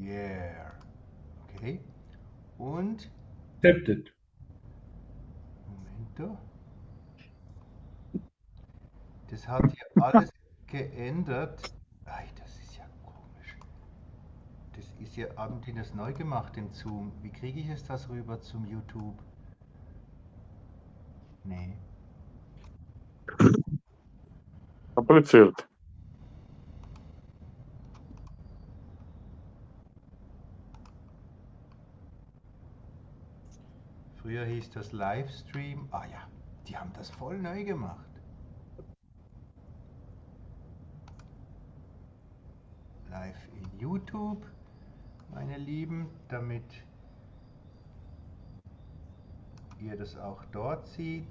Yeah. Okay. Und, Accepted. Momento, das hat hier alles geändert. Ei, das ist ja komisch. Das ist ja, haben die das neu gemacht im Zoom? Wie kriege ich es das rüber zum YouTube? Nee. Kompliziert. Früher hieß das Livestream. Ah ja, die haben das voll neu gemacht. Live in YouTube, meine Lieben, damit ihr das auch dort seht.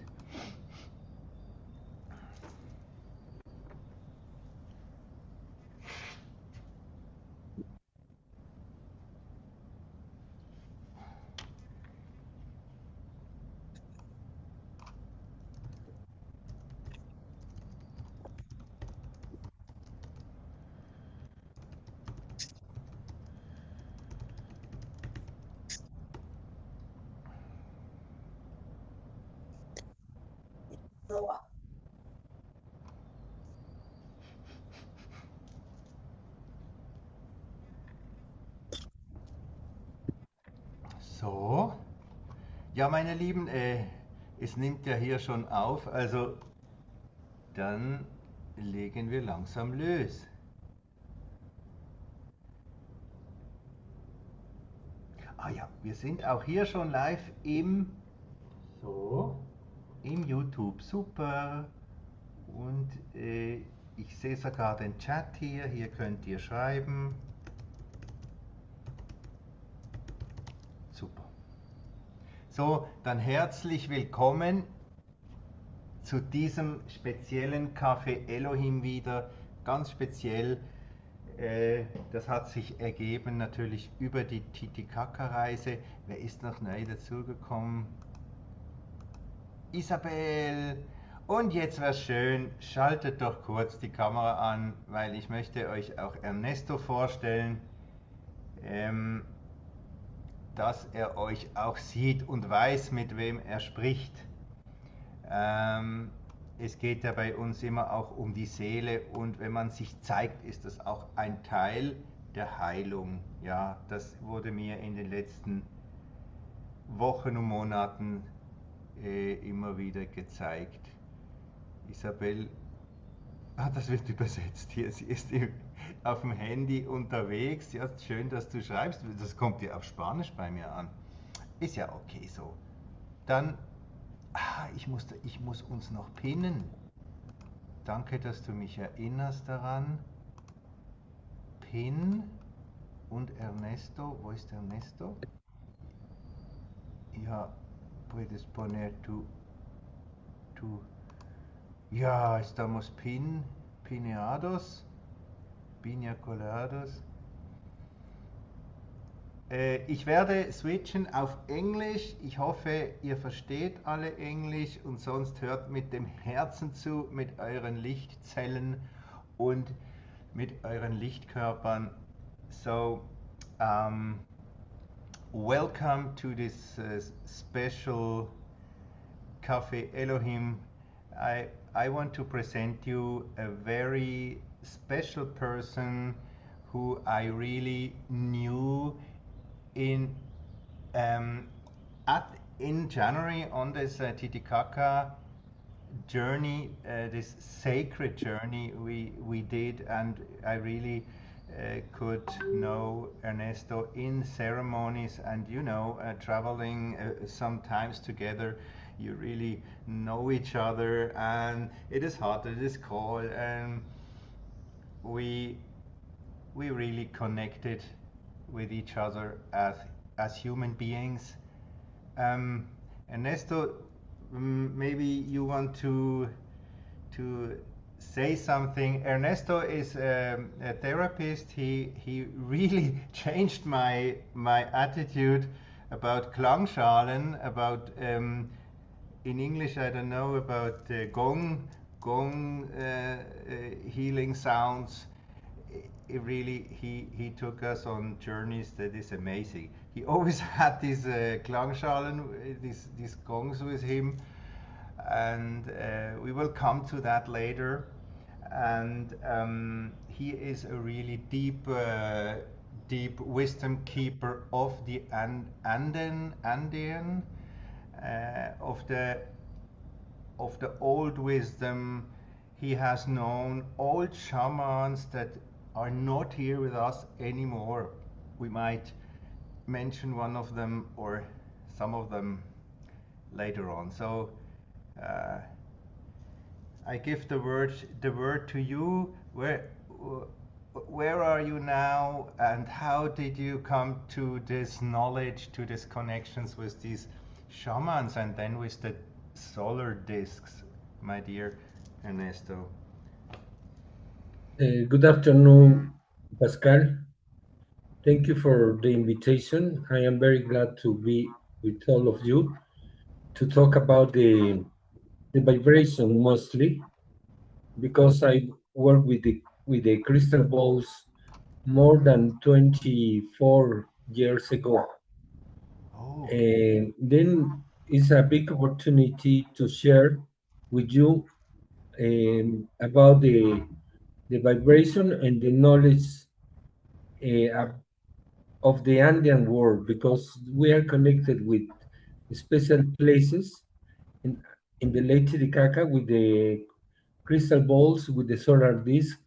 So, ja, meine Lieben, es nimmt ja hier schon auf, also dann legen wir langsam los. Ah ja, wir sind auch hier schon live so, im YouTube. Super. Und ich sehe sogar den Chat hier. Hier könnt ihr schreiben. Super. So, dann herzlich willkommen zu diesem speziellen Café Elohim wieder. Ganz speziell. Das hat sich ergeben natürlich über die Titicaca-Reise. Wer ist noch neu dazugekommen? Isabel! Und jetzt wäre schön, schaltet doch kurz die Kamera an, weil ich möchte euch auch Ernesto vorstellen, ähm, dass er euch auch sieht und weiß, mit wem er spricht. Ähm, Es geht ja bei uns immer auch um die Seele und wenn man sich zeigt, ist das auch ein Teil der Heilung. Ja, das wurde mir in den letzten Wochen und Monaten immer wieder gezeigt. Isabel, das wird übersetzt hier. Sie ist auf dem Handy unterwegs. Ja, schön, dass du schreibst. Das kommt dir auf Spanisch bei mir an. Ist ja okay so. Dann, ich muss uns noch pinnen. Danke, dass du mich erinnerst daran. Pin und Ernesto. Wo ist Ernesto? Ja, puedes poner tu. Ja, estamos pineados, piña colados. Ich werde switchen auf Englisch. Ich hoffe, ihr versteht alle Englisch und sonst hört mit dem Herzen zu, mit euren Lichtzellen und mit euren Lichtkörpern. So, um, welcome to this special Café Elohim. I want to present you a very special person who I really knew in um, in January on this Titicaca journey, this sacred journey we did, and I really could know Ernesto in ceremonies, and traveling sometimes together. You really know each other, and it is hot, it is cold, and we we really connected with each other as human beings. Um, Ernesto, maybe you want to say something. Ernesto is a therapist. He really changed my attitude about Klangschalen, about in English I don't know about gong healing sounds. it really, he took us on journeys that is amazing. He always had these Klangschalen, these gongs with him, and we will come to that later. And he is a really deep wisdom keeper of the Andean, of the old wisdom. He has known old shamans that are not here with us anymore. We might mention one of them or some of them later on. So I give the word to you. Where are you now, and how did you come to this knowledge, to these connections with these shamans, and then with the solar discs, my dear Ernesto? Good afternoon, Pascal. Thank you for the invitation. I am very glad to be with all of you to talk about the vibration mostly because I work with the crystal balls more than 24 years ago. Oh, And then it's a big opportunity to share with you about the vibration and the knowledge uh, of the Andean world because we are connected with special places in, in the Lake Titicaca with the crystal balls, with the solar disk.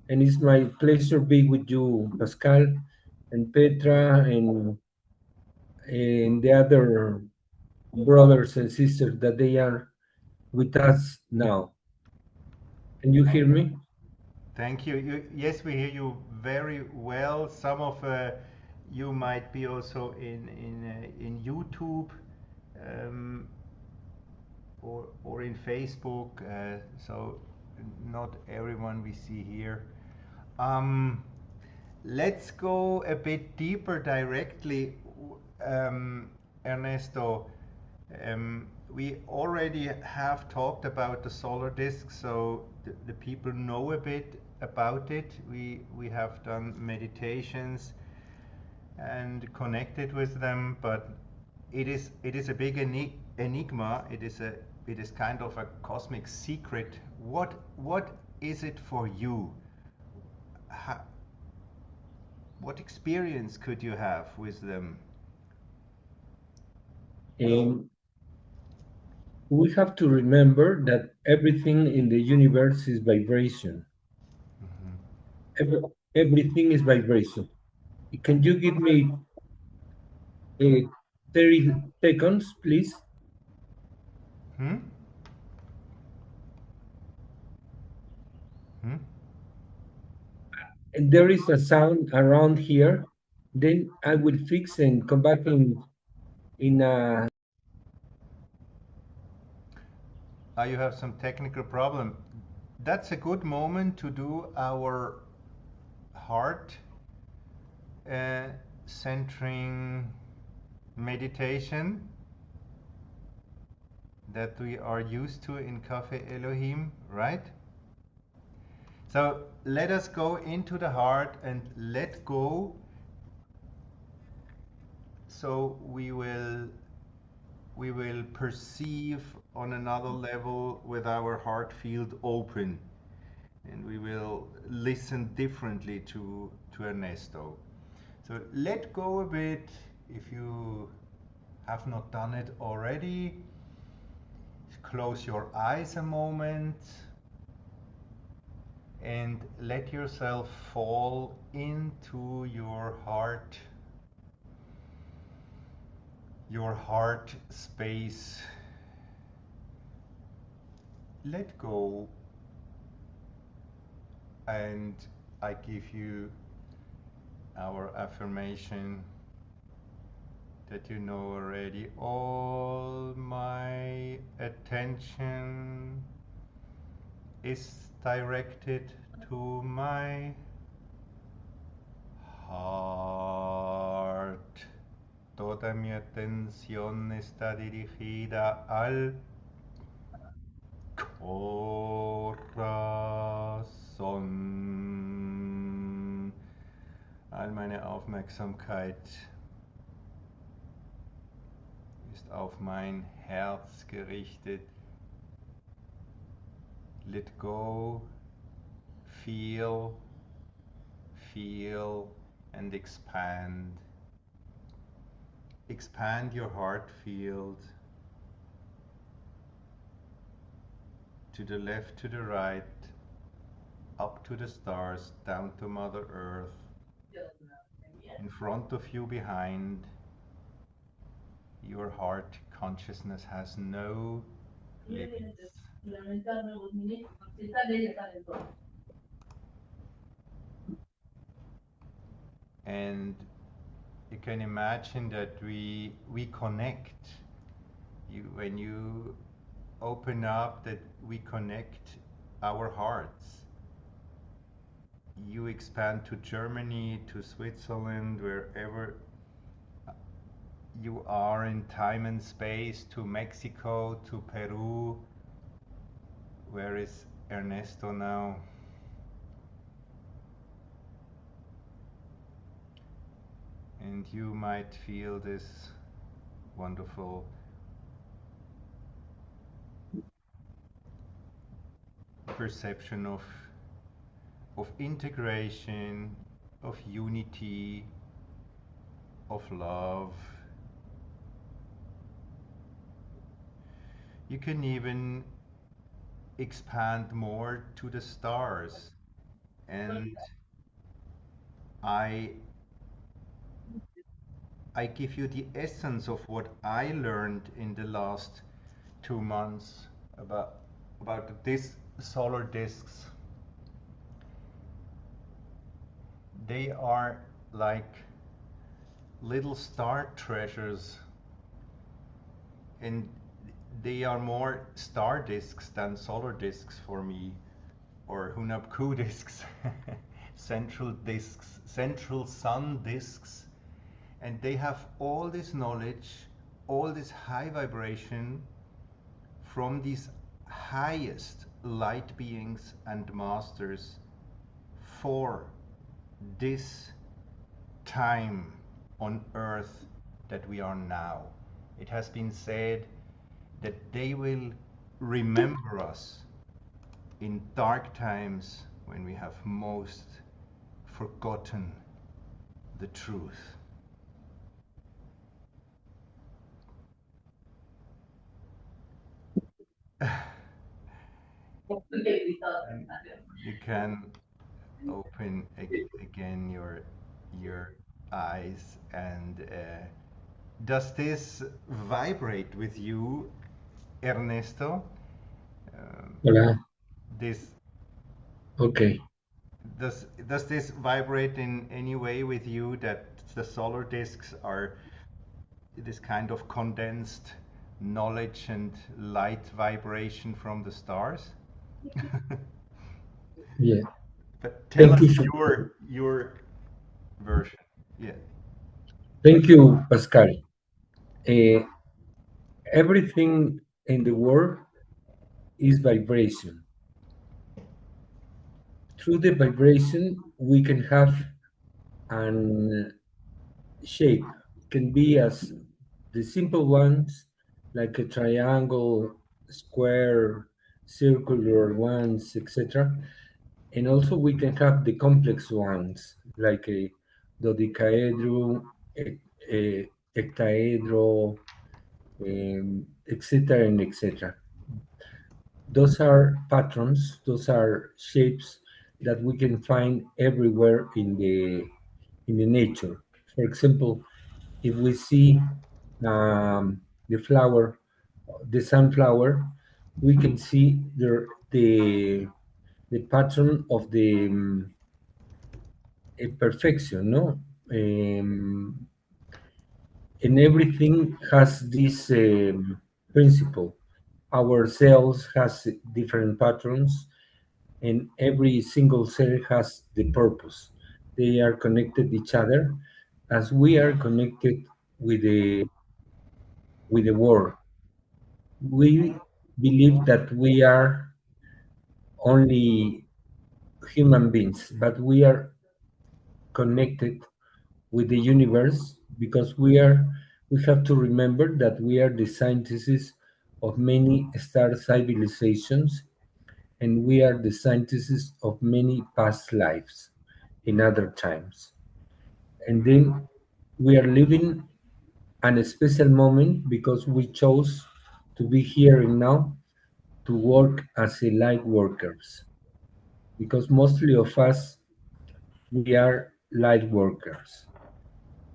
And it's my pleasure being with you, Pascal, and Petra, and the other brothers and sisters that they are with us now. Can you hear me? thank you. Yes, we hear you very well. Some of you might be also in YouTube. Um, or in Facebook, so not everyone we see here. Um, let's go a bit deeper directly, Ernesto. We already have talked about the solar disk, so the people know a bit about it. We have done meditations and connected with them, but it is a big enigma. It is kind of a cosmic secret. What is it for you? How, what experience could you have with them? And we have to remember that everything in the universe is vibration. Mhm. Every, everything is vibration. Can you give me 30 seconds, please? Hmm? Hmm? And there is a sound around here. Then I will fix and come back in a. You have some technical problem. That's a good moment to do our heart uh, centering meditation that we are used to in Café ELOHIM, right? So let us go into the heart and let go. So we will perceive on another level with our heart field open, and we will listen differently to Ernesto. So let go a bit. If you have not done it already, close your eyes a moment and let yourself fall into your heart space. Let go, and I give you our affirmation that you know already. All my attention is directed to my heart. Toda mi atención está dirigida al corazón. All meine Aufmerksamkeit ist auf mein Herz gerichtet. Let go, feel, and expand. Expand your heart field to the left, to the right, up to the stars, down to Mother Earth, in front of you, behind. Your heart consciousness has no limits. And you can imagine that we connect. When you open up, that we connect our hearts. You expand to Germany, to Switzerland, wherever you are in time and space, to Mexico, to Peru. Where is Ernesto now? And you might feel this wonderful perception of integration, of unity, of love. You can even expand more to the stars, and I give you the essence of what I learned in the last 2 months about this solar discs. They are like little star treasures, and they are more star discs than solar discs for me, or Hunabku discs, central sun discs. And they have all this knowledge, all this high vibration from these highest light beings and masters for this time on earth that we are now. It has been said that they will remember us in dark times when we have most forgotten the truth. You can open again your eyes, and does this vibrate with you, Ernesto? Hola. This Okay. does this vibrate in any way with you, that the solar discs are this kind of condensed knowledge and light vibration from the stars? Yeah. But tell Thank us you. your version. Yeah. Thank you, Pascal. Everything in the world is vibration. Through the vibration, we can have an shape. It can be as the simple ones, like a triangle, square, circular ones, etc. And also we can have the complex ones, like a dodecahedron, a hectahedron, etc. and etc. Those are patterns, those are shapes that we can find everywhere in the nature. For example, if we see the flower, the sunflower, we can see the pattern of the perfection, no? And everything has this principle. Our cells has different patterns, and every single cell has the purpose. They are connected each other, as we are connected with the world. We believe that we are only human beings, but we are connected with the universe, because we have to remember that we are the scientists of many star civilizations, and we are the scientists of many past lives in other times. And then we are living an special moment because we chose to be here and now to work as a light workers. Because mostly of us, we are light workers.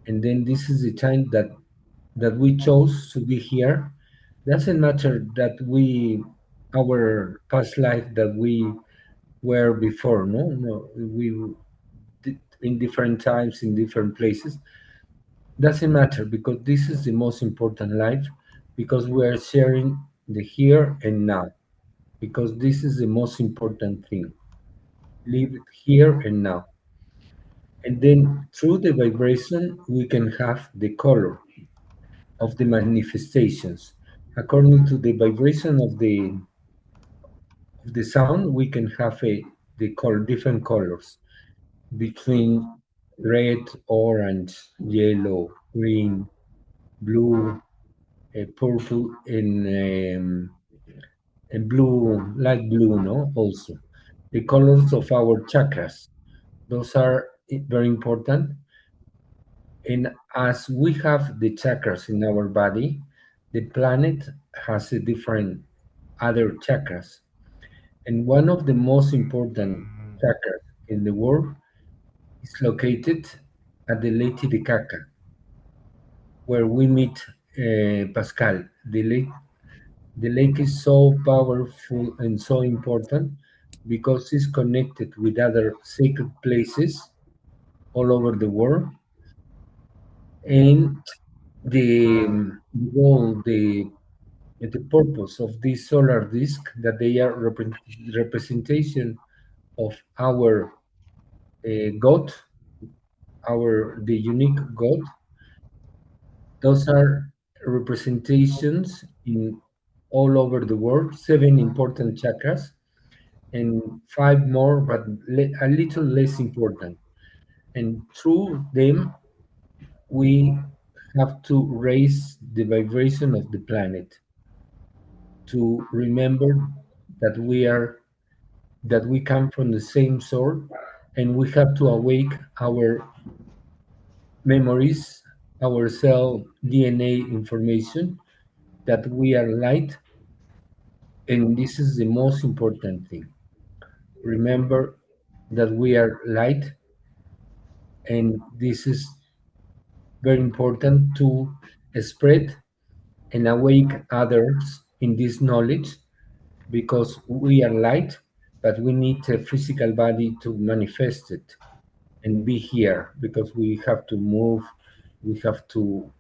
And then this is the time that we chose to be here. Doesn't matter that we our past life that we were before, no, we did in different times in different places. Doesn't matter, because this is the most important life, because we are sharing the here and now, because this is the most important thing. Live it here and now. And then through the vibration, we can have the color of the manifestations. According to the vibration of the sound, we can have the color, different colors between red, orange, yellow, green, blue, purple, and blue, light blue, no? Also, the colors of our chakras. Those are very important. And as we have the chakras in our body, the planet has a different other chakras. And one of the most important chakras in the world is located at the Lake Titicaca, where we meet Pascal. The lake is so powerful and so important because it's connected with other sacred places all over the world. And the goal, the purpose of this solar disk, that they are representation of our God, the unique God. Those are representations in all over the world, 7 important chakras, and 5 more, but a little less important. And through them, we have to raise the vibration of the planet to remember that we come from the same source, and we have to awake our memories, our cell DNA information, that we are light, and this is the most important thing. Remember that we are light, and this is very important to spread and awake others in this knowledge, because we are light, but we need a physical body to manifest it and be here, because we have to move, we have to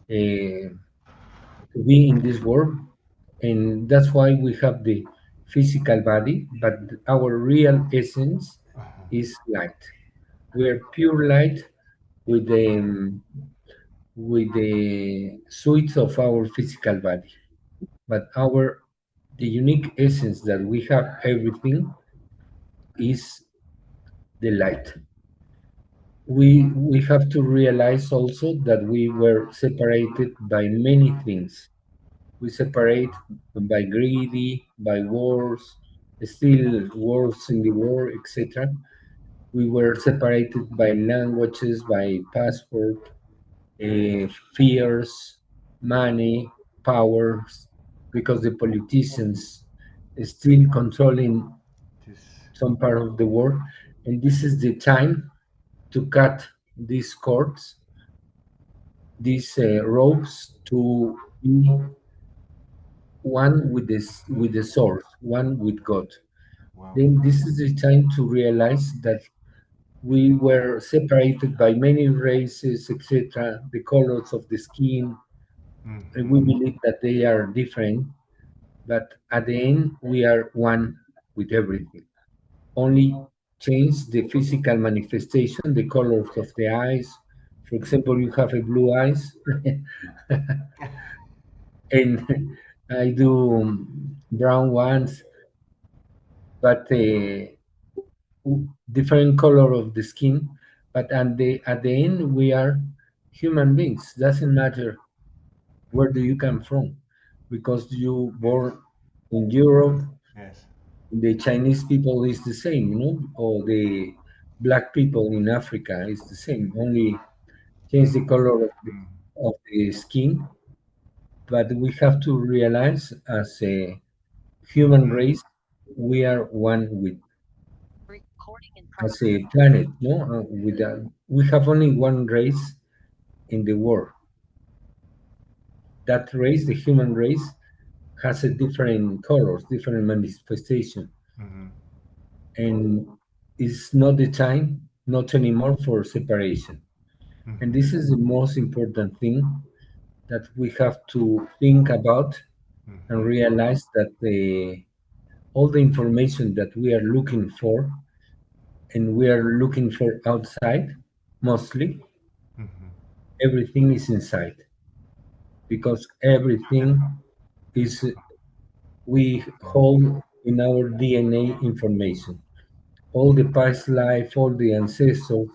be in this world, and that's why we have the physical body, but our real essence is light. We are pure light with the suits of our physical body, but the unique essence that we have everything is the light. We have to realize also that we were separated by many things. We separate by greedy, by wars, still wars in the war, etc. We were separated by languages, by passport, fears, money, powers, because the politicians is still controlling some part of the world. And this is the time to cut these cords, these ropes, to be one with the source, one with God. Wow. Then this is the time to realize that we were separated by many races, etc., the colors of the skin, and we believe that they are different, but at the end we are one with everything. Only change the physical manifestation, the colors of the eyes. For example, you have a blue eyes, and I do brown ones, but different color of the skin. But at the end, we are human beings. Doesn't matter where do you come from, because you born in Europe, Yes. the Chinese people is the same, or the black people in Africa is the same. Only change the color of the skin, but we have to realize as a human race, we are one with as a planet. No, we have only one race in the world. That race, the human race, has a different colors, different manifestation, Mm-hmm. and it's not the time, not anymore, for separation. And Mm-hmm. this is the most important thing that we have to think about and Mm-hmm. realize that all the information that we are looking for, and we are looking for outside mostly, Mm-hmm. everything is inside, because everything is we hold in our DNA information, all the past life, all the ancestors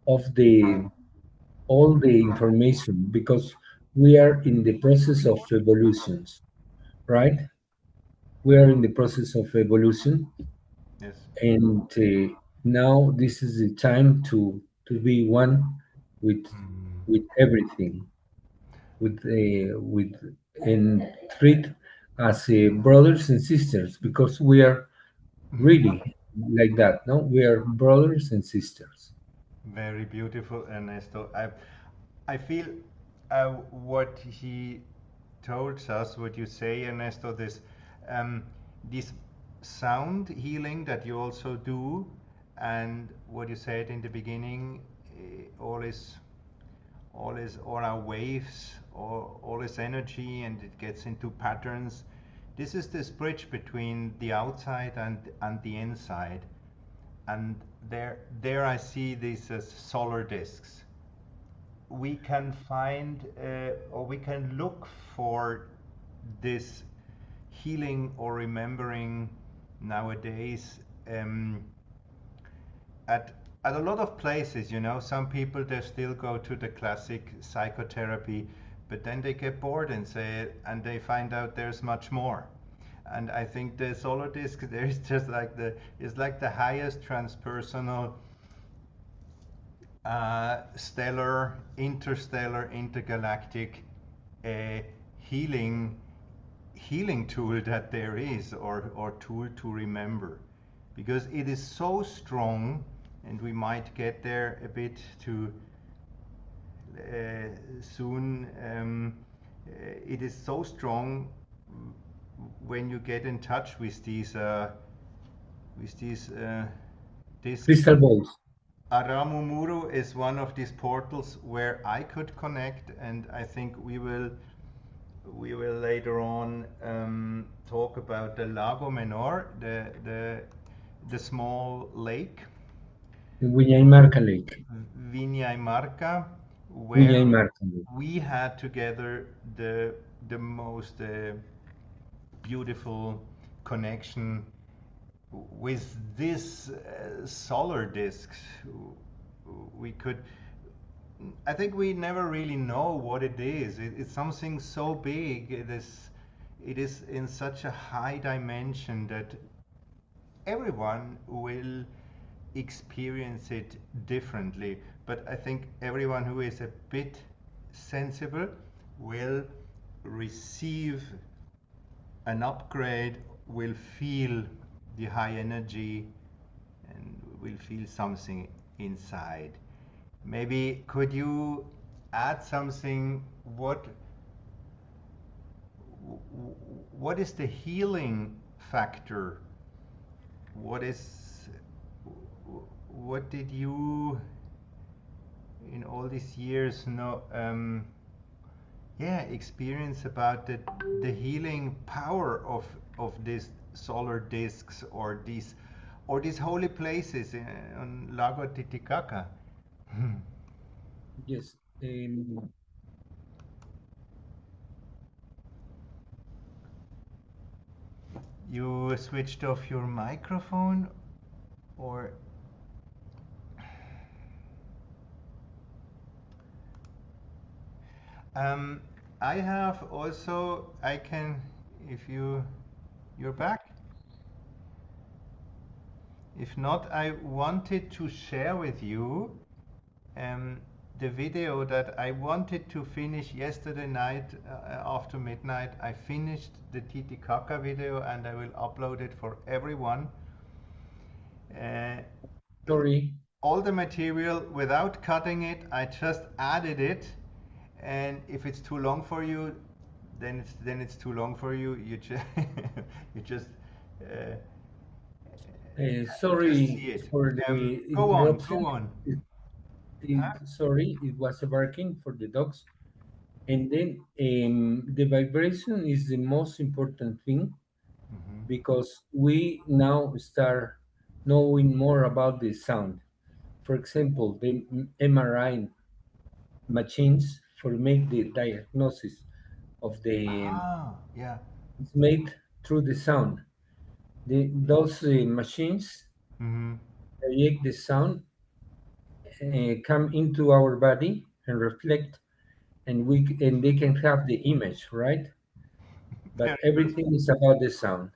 of the all the information, because we are in the process of evolutions, right? We are in the process of evolution, Yes. and now this is the time to be one with everything, with and treat as brothers and sisters, because we are really like that. No, we are brothers and sisters. Very beautiful, Ernesto. I feel what he told us, what you say, Ernesto, um, this sound healing that you also do, and what you said in the beginning, all our waves, all is energy, and it gets into patterns. This is this bridge between the outside and the inside, and there I see these as solar discs. We can find or we can look for this healing or remembering nowadays at a lot of places. Some people, they still go to the classic psychotherapy, but then they get bored and they find out there's much more. And I think the solar disc there is just like the highest transpersonal, stellar, interstellar, intergalactic uh, healing healing tool that there is, or tool to remember, because it is so strong. And we might get there a bit too soon. It is so strong when you get in touch with these discs. Crystal balls. Aramumuru is one of these portals where I could connect, and I think we will later on talk about the Lago Menor, the small lake, Viña Lake. Viña Viña where Lake. we had together the most beautiful connection with this solar discs. We could, I think we never really know what it is. It's something so big. It is in such a high dimension that everyone will experience it differently. But I think everyone who is a bit sensible will receive an upgrade, will feel the high energy, and will feel something inside. Maybe could you add something? What is the healing factor? What did you in all these years know? Experience about the healing power of these solar discs, or these holy places on Lago Titicaca. Yes. You switched off your microphone, or I have also, I can, if you're back. If not, I wanted to share with you um, the video that I wanted to finish yesterday night after midnight. I finished the Titicaca video and I will upload it for everyone. Sorry. All the material without cutting it, I just added it. And if it's too long for you, then it's too long for you. You just you just Sorry see it. for the Go on, interruption. go on. Sorry, it was barking for the dogs. And then the vibration is the most important thing because we now start knowing more about the sound. For example, the MRI machines for make the diagnosis of the Yeah. it's made through the sound. Those machines create the sound, come into our body and reflect, and they can have the image, right? But Very good. everything is about the sound.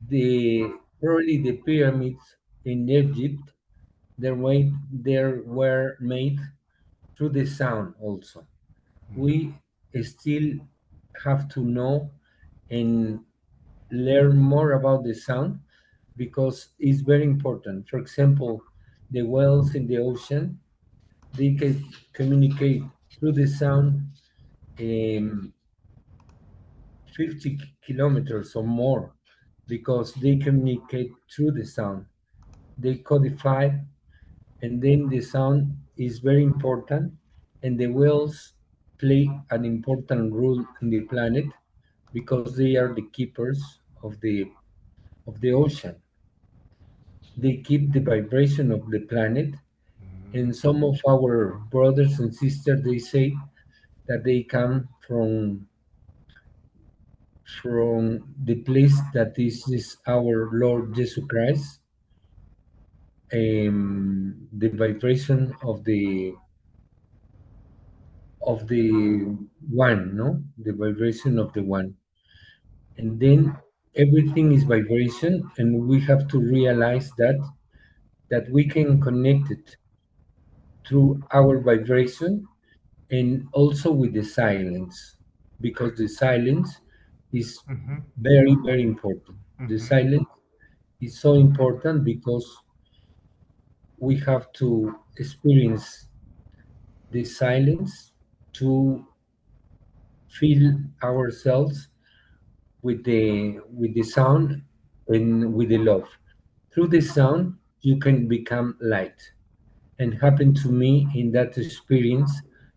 The probably the pyramids in Egypt, they were made through the sound also. We still have to know and learn more about the sound because it's very important. For example, the whales in the ocean, they can communicate through the sound, um, 50 kilometers or more because they communicate through the sound. They codify, and then the sound is very important. And the whales play an important role in the planet because they are the keepers of the ocean. They keep the vibration of the planet. And some of our brothers and sisters, they say that they come from the place that is our Lord Jesus Christ, the vibration of the one, no, the vibration of the one, and then everything is vibration, and we have to realize that we can connect it through our vibration and also with the silence, because the silence is very, very important. The silence is so important because we have to experience the silence to feel ourselves with the sound and with the love. Through the sound, you can become light. And happened to me in that experience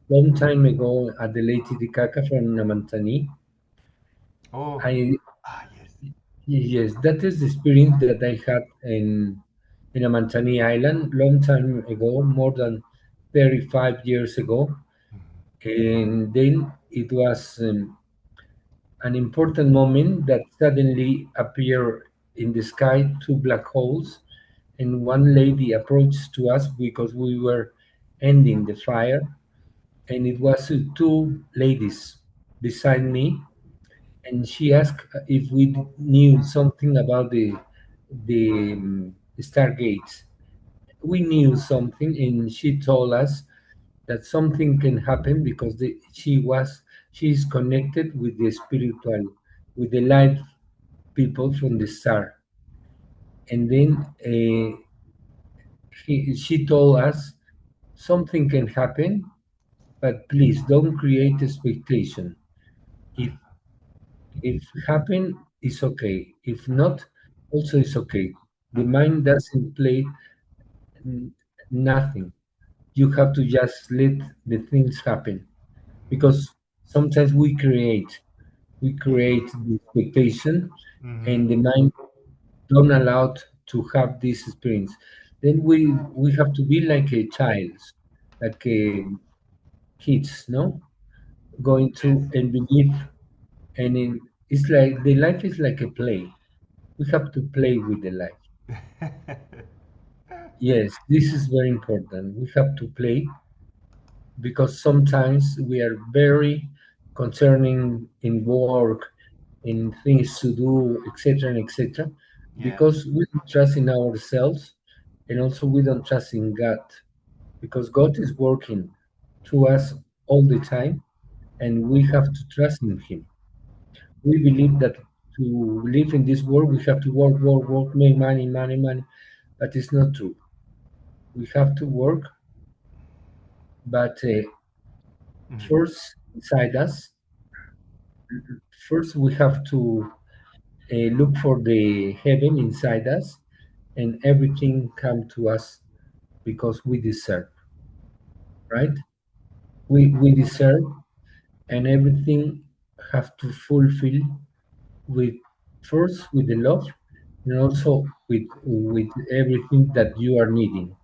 long time ago at the Lake Titicaca from Namantani. Oh, I yes. Yes, that is the experience that I had in Amantani Island long time ago, more than 35 years ago. And then it was an important moment that suddenly appeared in the sky two black holes, and one lady approached to us because we were ending the fire, and it was two ladies beside me, and she asked if we knew something about the stargates. We knew something, and she told us that something can happen because she is connected with the spiritual, with the light people from the star. And then she told us something can happen, but please don't create expectation. If if happen, it's okay. If not, also it's okay. The mind doesn't play n- nothing. You have to just let the things happen because sometimes we create the expectation, and the mind don't allow to have this experience. Then we have to be like a child, like a kids, no, going through and believe, it's like the life is like a play. We have to play with the life. Yes, this is very important. We have to play because sometimes we are very concerning in work, in things to do, etc., etc., Yeah. because we don't trust in ourselves, and also we don't trust in God, because God is working through us all the time, and we have to trust in Him. We believe that to live in this world, we have to work, work, work, make money, money, money, but it's not true. We have to work, but Mhm. first inside us, first we have to look for the heaven inside us, and everything come to us because we deserve, right? We deserve, and everything have to fulfill with first with the love, and also with everything that you are needing.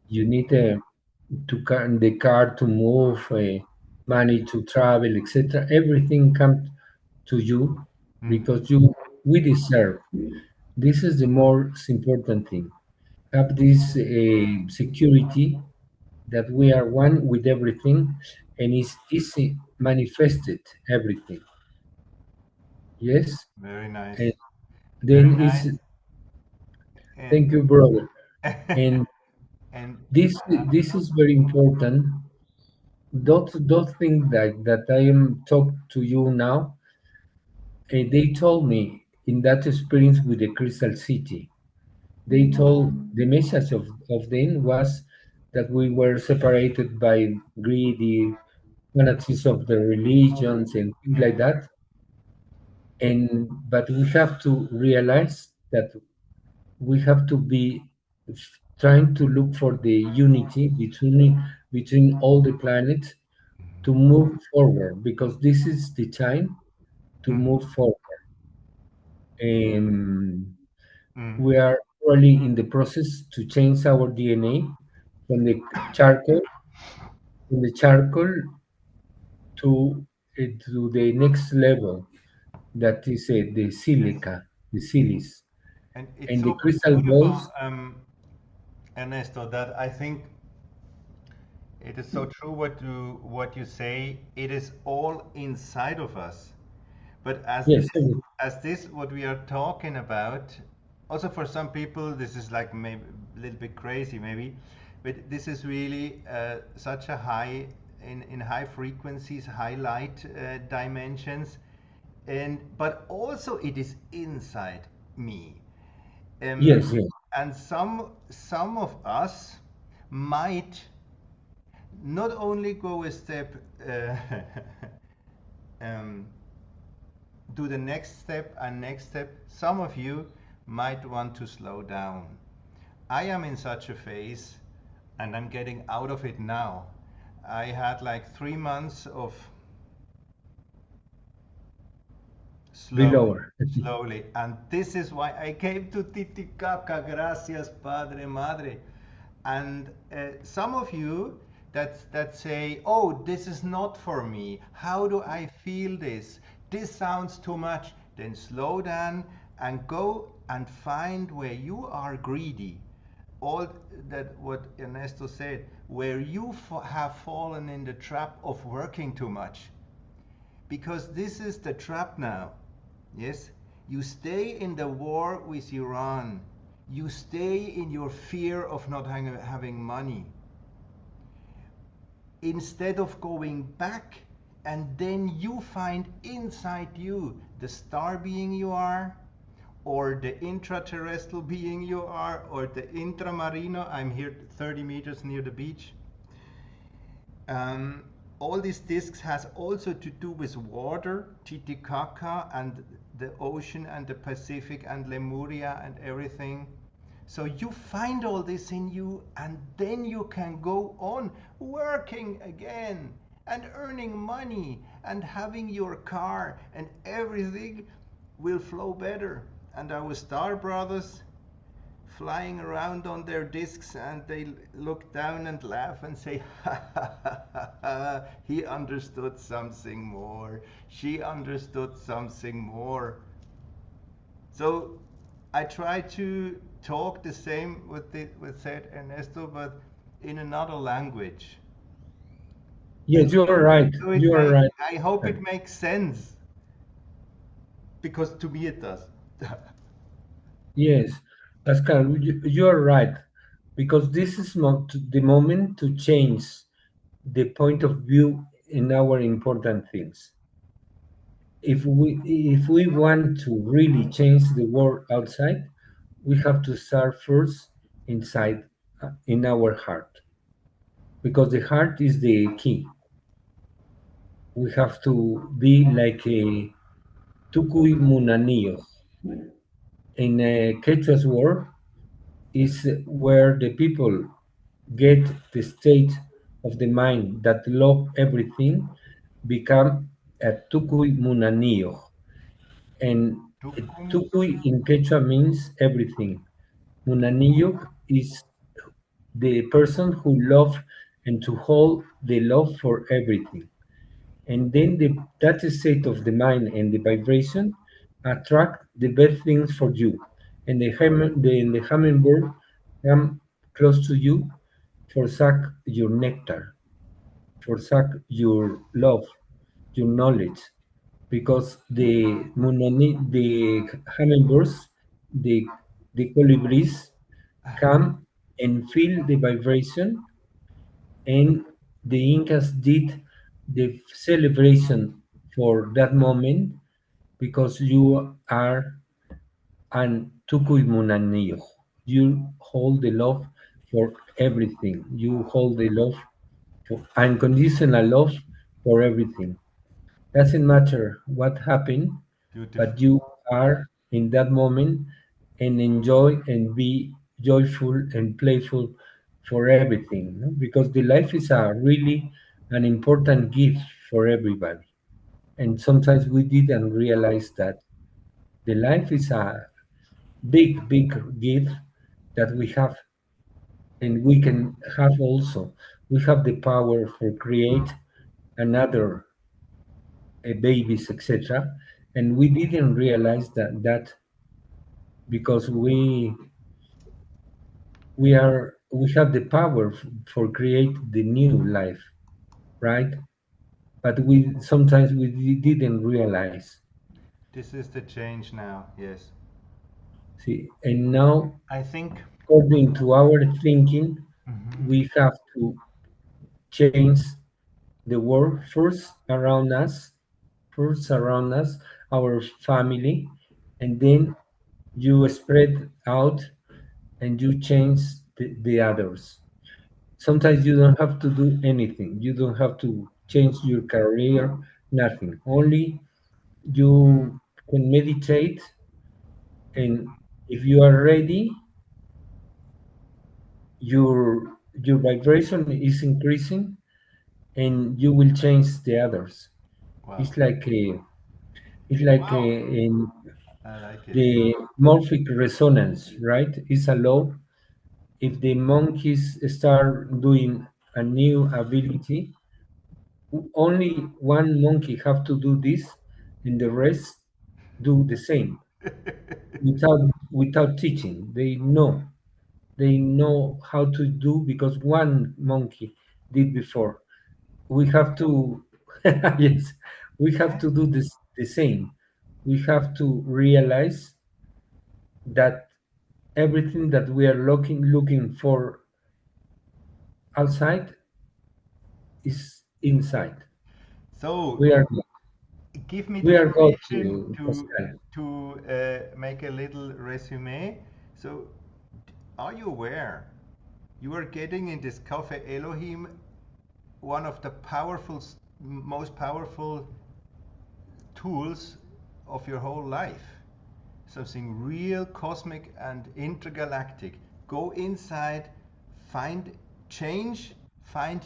You need the car to move, money to travel, etc. Everything comes to you Mhm. because you we deserve. This is the most important thing. Have this security that we are one with everything, and it's easy manifested everything. Yes, Very nice. and Very then it's nice. And thank you, brother. And and this is very important. Those things that I am talk to you now, they told me in that experience with the Crystal City. They told the message of them was that we were separated by greedy fanatics of the religions and things like mm, that. And but we have to realize that we have to be trying to look for the unity between all the planets to move forward, because this is the time to mm, move forward. And mm, we are really in the process to change our DNA from the charcoal from the charcoal to the next level, that is the yes. silica, the silis, And it's and the so crystal beautiful, balls. Ernesto, that I think it is so true what you say. It is all inside of us. But Yes, as this what we are talking about, also for some people this is like maybe a little bit crazy maybe, but this is really such a high in high frequencies, high light dimensions, and but also it is inside me. Um, yes, yes, and some of us might not only go a step um, do the next step and next step. Some of you might want to slow down. I am in such a phase and I'm getting out of it now. I had like 3 months of be slowly, lower. slowly. And this is why I came to Titicaca. Gracias, Padre, Madre. And some of you that say, oh, this is not for me. How do I feel this? This sounds too much. Then slow down and go and find where you are greedy. All that what Ernesto said, where you have fallen in the trap of working too much. Because this is the trap now. Yes? You stay in the war with Iran. You stay in your fear of not having money. Instead of going back, and then you find inside you the star being you are, or the intraterrestrial being you are, or the intramarino. I'm here 30 meters near the beach. Um, all these discs has also to do with water, Titicaca and the ocean and the Pacific and Lemuria and everything. So you find all this in you, and then you can go on working again and earning money and having your car, and everything will flow better. And our star brothers flying around on their discs, and they look down and laugh and say, ha ha ha ha, ha. He understood something more, she understood something more. So I try to talk the same with said Ernesto, but in another language. Yes, you are right. So You are right. I hope it makes sense, because to me it does. Yes, Pascal, you are right, because this is not the moment to change the point of view in our important things. If we want to really change the world outside, we have to start first inside, in our heart, because the heart is the key. We have to be like a tukui munanio. In a Quechua's word, is where the people get the state of the mind that love everything, become a tukui munanio. And Tukum. tukui in Quechua means everything. Munanio is the person who love and to hold the love for everything. And then that state of the mind and the vibration attract the best things for you. And the hummingbird come close to you for suck your nectar, for suck your love, your knowledge, because the hummingbirds, the colibris come and feel the vibration, and the Incas did the celebration for that moment, because you are an tukuimunanio. You hold the love for everything. You hold the love for unconditional love for everything. Doesn't matter what happened, Beautiful. but you are in that moment and enjoy and be joyful and playful for everything, no? Because the life is a really an important gift for everybody. And sometimes we didn't realize that the life is a big gift that we have, and we can have also. We have the power for create another babies, etc. And we didn't realize that because we have the power for create the new life, right? But we sometimes we didn't realize. This is the change now, yes. See, and now, I think. according to our thinking, Mhm. we have to change the world first around us, our family, and then you spread out and you change the others. Sometimes you don't have to do anything. You don't have to change your career, nothing. Only you can meditate, and if you are ready, your vibration is increasing, and you will change the others. Wow. It's like a, it's like Wow. in I like it. the morphic resonance, right? It's a law. If the monkeys start doing a new ability, only one monkey have to do this, and the rest do the same without teaching. They know how to do, because one monkey did before. We have to yes, we have Yeah. to do this the same. We have to realize that everything that we are looking for outside is inside. So, We are give me the we are God permission to to Pascal. make a little resume. So, are you aware you are getting in this Café ELOHIM one of the most powerful tools of your whole life? Something real cosmic and intergalactic. Go inside, find change, find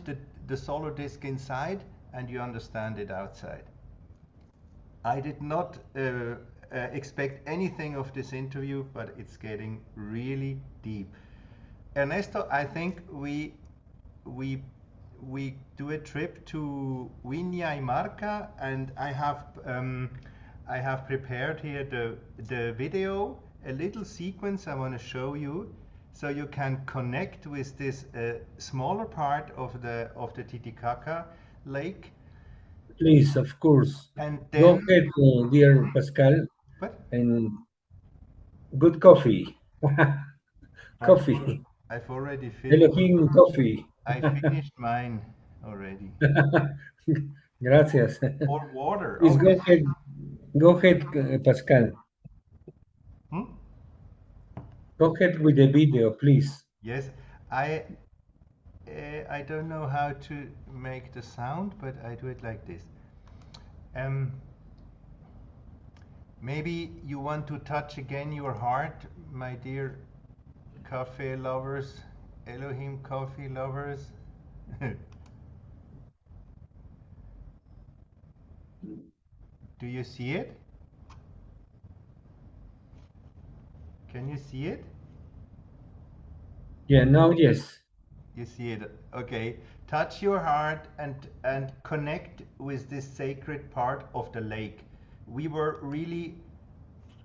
the solar disk inside, and you understand it outside. I did not expect anything of this interview, but it's getting really deep. Ernesto, I think we we do a trip to Viña y Marca, and I have prepared here the video, a little sequence I want to show you, so you can connect with this smaller part of the Titicaca lake. Please, of course. And Go then, ahead, dear Pascal, but and good coffee. Coffee. I've already finished. Elohim coffee. I finished mine already. Gracias. Or water. Please Oh, go ahead. Go ahead, Pascal. hmm? Go ahead with the video, please. Yes, I I don't know how to make the sound, but I do it like this. Um, Maybe you want to touch again your heart, my dear coffee lovers, Elohim coffee lovers. Do you see it? Can you see it? Yeah, now yes. You see it. Okay. Touch your heart and connect with this sacred part of the lake. We were really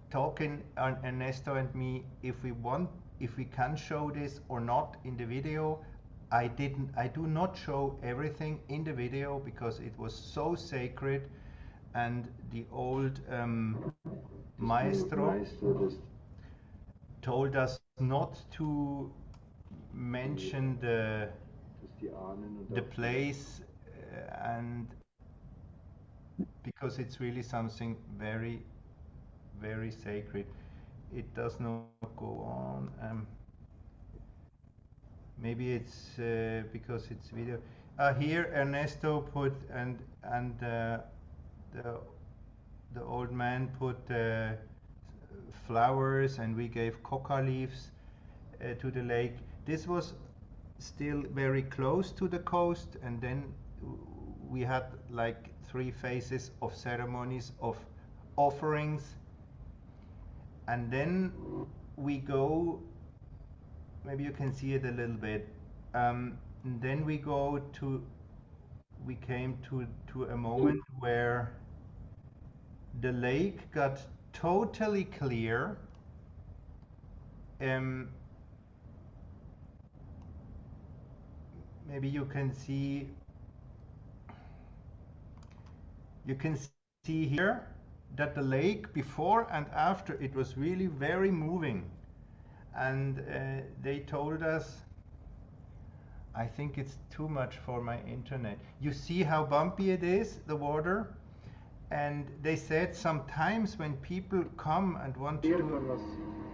talking, Ernesto and me, if we can show this or not in the video. I do not show everything in the video because it was so sacred, and the old maestro told us not to mention the place, and because it's really something very, very sacred. It does not go on. Maybe it's because it's video. Here Ernesto put and the old man put flowers, and we gave coca leaves to the lake. This was still very close to the coast, and then we had like 3 phases of ceremonies of offerings, and then we go, maybe you can see it a little bit, then we came to a moment where the lake got totally clear. Maybe you can see here that the lake before and after, it was really very moving, and they told us, I think it's too much for my internet. You see how bumpy it is, the water? And they said sometimes when people come and want to do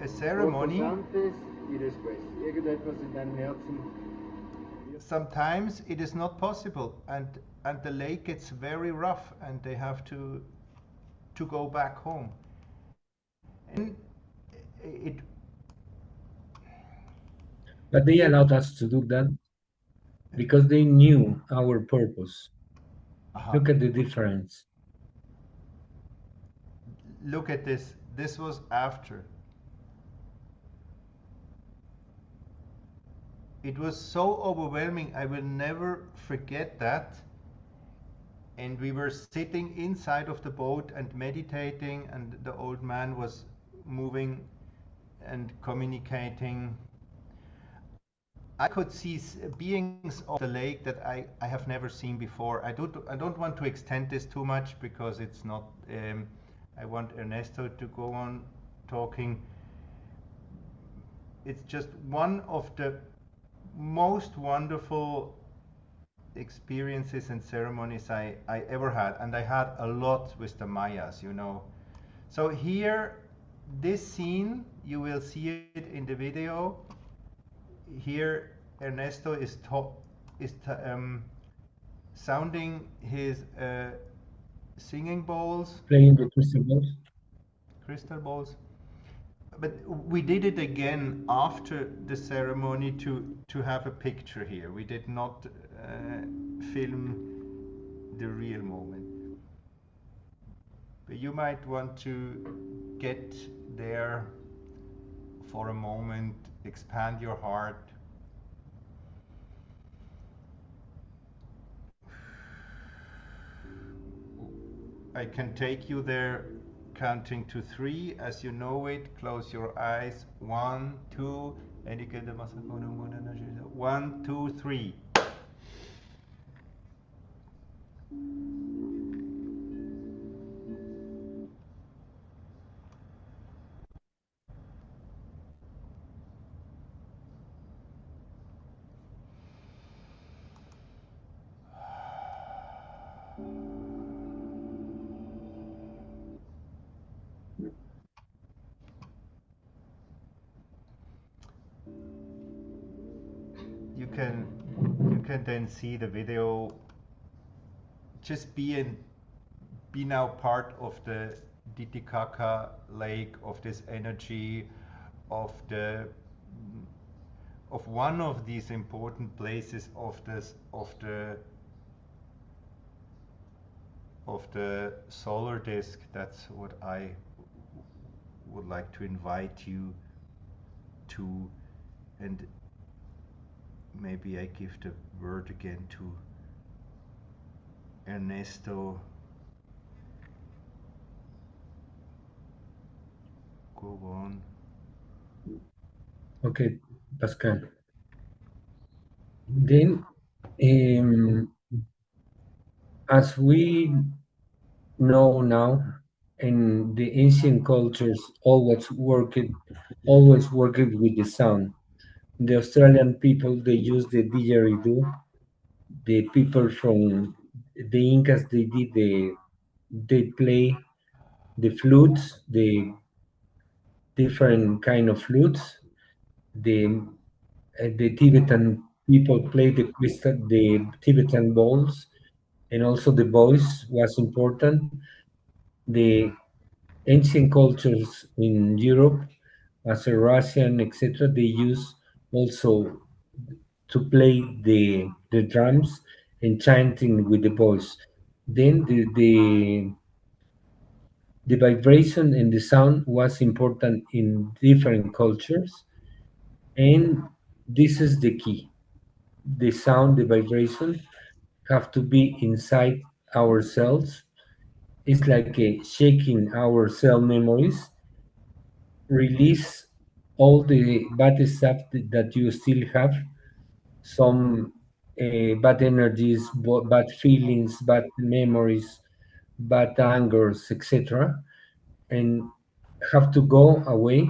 a ceremony, sometimes it is not possible, and the lake gets very rough, and they have to go back home. And it. But they allowed us to do that because they knew our purpose. Look at the difference. Look at this. This was after. It was so overwhelming. I will never forget that. And we were sitting inside of the boat and meditating, and the old man was moving and communicating. I could see beings of the lake that I have never seen before. I don't want to extend this too much because it's not. I want Ernesto to go on talking. It's just one of the most wonderful experiences and ceremonies I ever had, and I had a lot with the Mayas, you know. So here, this scene, you will see it in the video. Here Ernesto is sounding his singing bowls, playing the crystal balls. But we did it again after the ceremony to have a picture here. We did not film the real moment. But you might want to get there for a moment, expand your heart. I can take you there counting to 3 as you know it. Close your eyes. 1, 2, 1, 2, 3. can then see the video. Just be now part of the Titicaca lake, of this energy, of one of these important places of the solar disk. That's what I would like to invite you to, and maybe I give the word again to Ernesto. Go on. Okay, Pascal. Then, as we know now, in the ancient cultures, always worked with the sound. The Australian people, they use the didgeridoo. The people from the Incas, they play the flutes, the different kind of flutes. The Tibetan people play the Tibetan bowls, and also the voice was important. The ancient cultures in Europe, as a Russian, etc., they use also to play the drums and chanting with the voice. Then the vibration and the sound was important in different cultures, and this is the key. The sound, the vibration have to be inside ourselves. It's like a shaking our cell memories, release all the bad stuff that you still have, some bad energies, bad feelings, bad memories, bad angers, etc., and have to go away.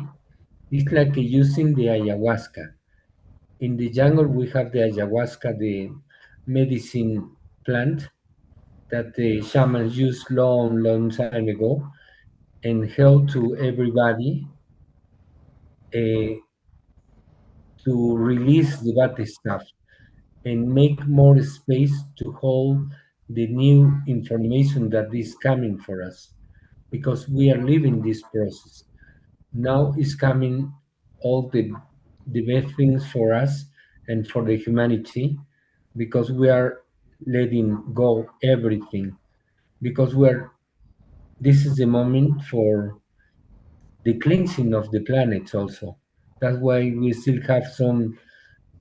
It's like using the ayahuasca. In the jungle, we have the ayahuasca, the medicine plant that the shamans used long, long time ago and help to everybody uh, to release the bad stuff and make more space to hold the new information that is coming for us, because we are living this process. Now is coming all the best things for us and for the humanity, because we are letting go everything, because we are this is the moment for the cleansing of the planets also. That's why we still have some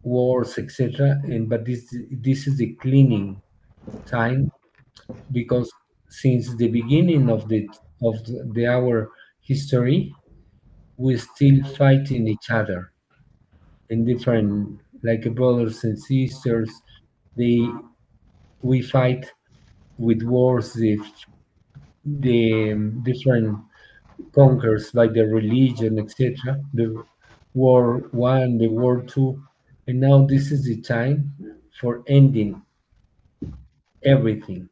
wars, etc. And but this is the cleaning time, because since the beginning of our history, we're still fighting each other in different, like brothers and sisters. They We fight with wars, the different conquers by the religion, etc. The War One, the War Two, and now this is the time for ending everything.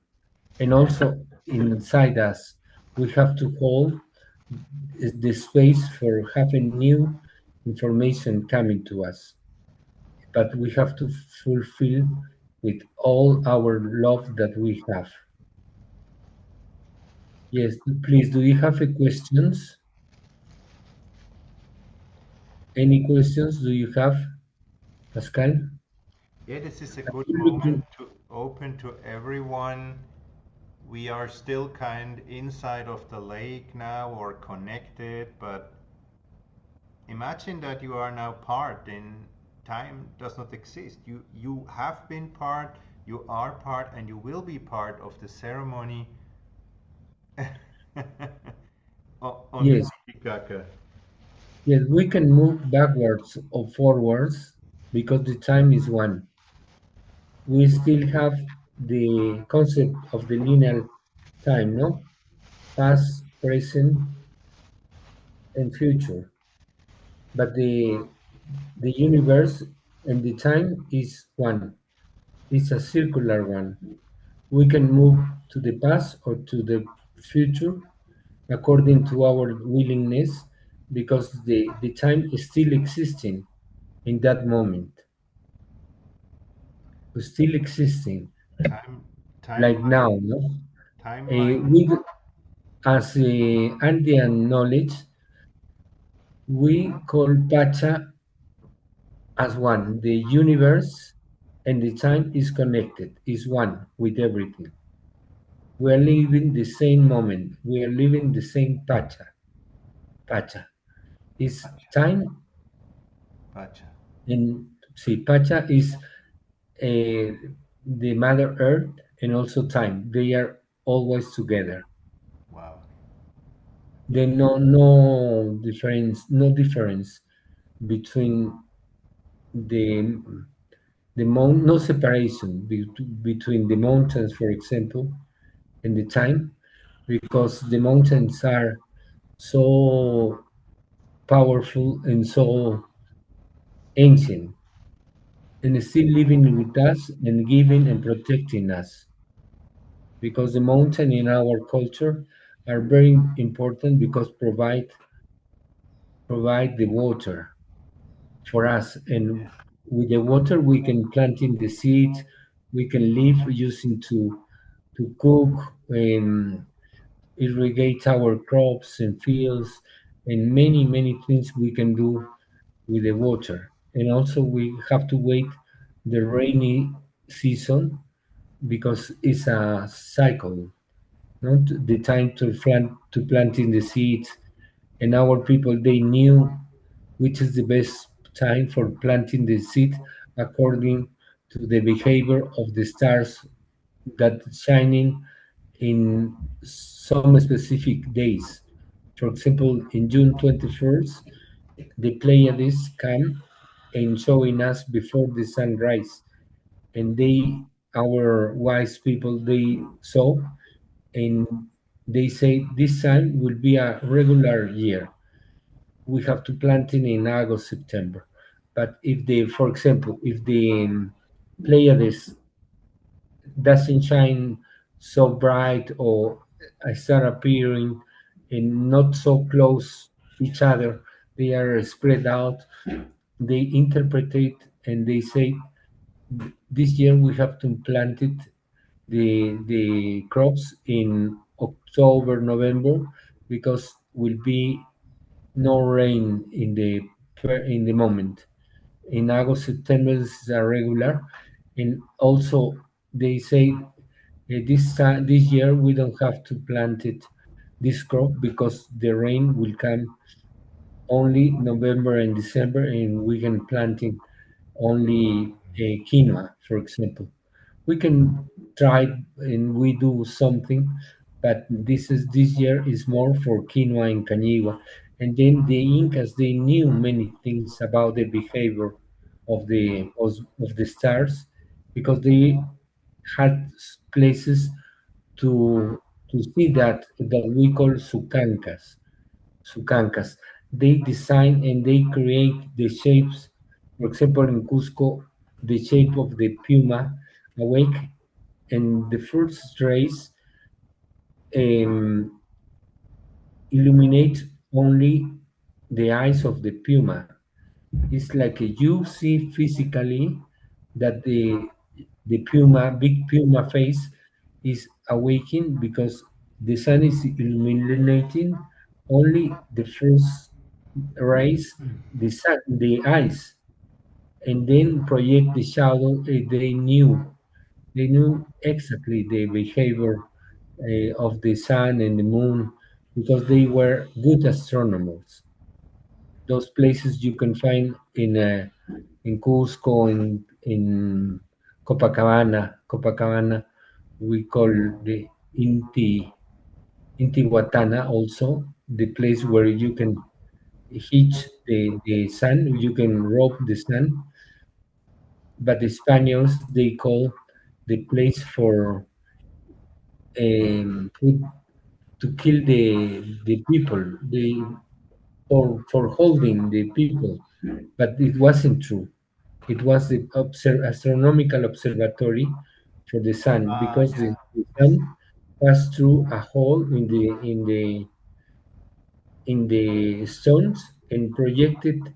And also inside us, we have to hold the space for having new information coming to us. But we have to fulfill with all our love that we have. Yes, please, do you have any questions? Any questions do you have, Pascal? Yeah, this is a good moment to open to everyone. We are still kind inside of the lake now, or connected, but imagine that you are now part, and time does not exist. You have been part, you are part, and you will be part of the ceremony on the Yes, Titicaca. yes, we can move backwards or forwards because the time is one. We still have the concept of the linear time, no? Past, present, and future. But the universe and the time is one. It's a circular one. We can move to the past or to the future according to our willingness, because the time is still existing in that moment. still existing, Time, like timeline, now, no? timeline. We, as Andean knowledge, we call Pacha as one. The universe and the time is connected, is one with everything. We are living the same moment. We are living the same Pacha. Pacha is Pacha, time, pacha. and see, Pacha is the Mother Earth and also time. They are always together. Wow. There no difference between the no separation between the mountains, for example, and the time, because the mountains are so powerful and so ancient and still living with us and giving and protecting us, because the mountain in our culture are very important because provide the water for us, and with the water we can plant in the seeds, we can live using to cook and irrigate our crops and fields, and many things we can do with the water. And also we have to wait the rainy season because it's a cycle, not the time to planting the seeds. And our people, they knew which is the best time for planting the seed according to the behavior of the stars that shining in some specific days. For example, in June 21st, the Pleiades come and showing us before the sunrise, and our wise people, they saw and they say this time will be a regular year. We have to plant it in August, September. But if for example, if the Pleiades doesn't shine so bright or start appearing and not so close each other, they are spread out. They interpret it and they say this year we have to plant it the crops in October, November, because will be no rain in the moment. In August, September is a regular, and also they say this year we don't have to plant it this crop because the rain will come only November and December, and we can plant it only quinoa, for example. We can try and we do something, but this year is more for quinoa and cañigua. And then the Incas, they knew many things about the behavior of the stars because they had places to to see that we call sucancas. They design and they create the shapes. For example, in Cusco, the shape of the puma awake, and the first rays um, illuminate only the eyes of the puma. It's like you see physically that the big puma face is awaking because the sun is illuminating only the first rays, the eyes, and then project the shadow. They knew exactly the behavior of the sun and the moon because they were good astronomers. Those places you can find in Cusco, in Copacabana, we call the Intihuatana also, the place where you can hitch the sun, you can rope the sun. But the Spaniards, they call the place for put to kill the people, for holding the people, but it wasn't true. It was the astronomical observatory for the sun Ah, because yeah. the sun passed through a hole in the stones and projected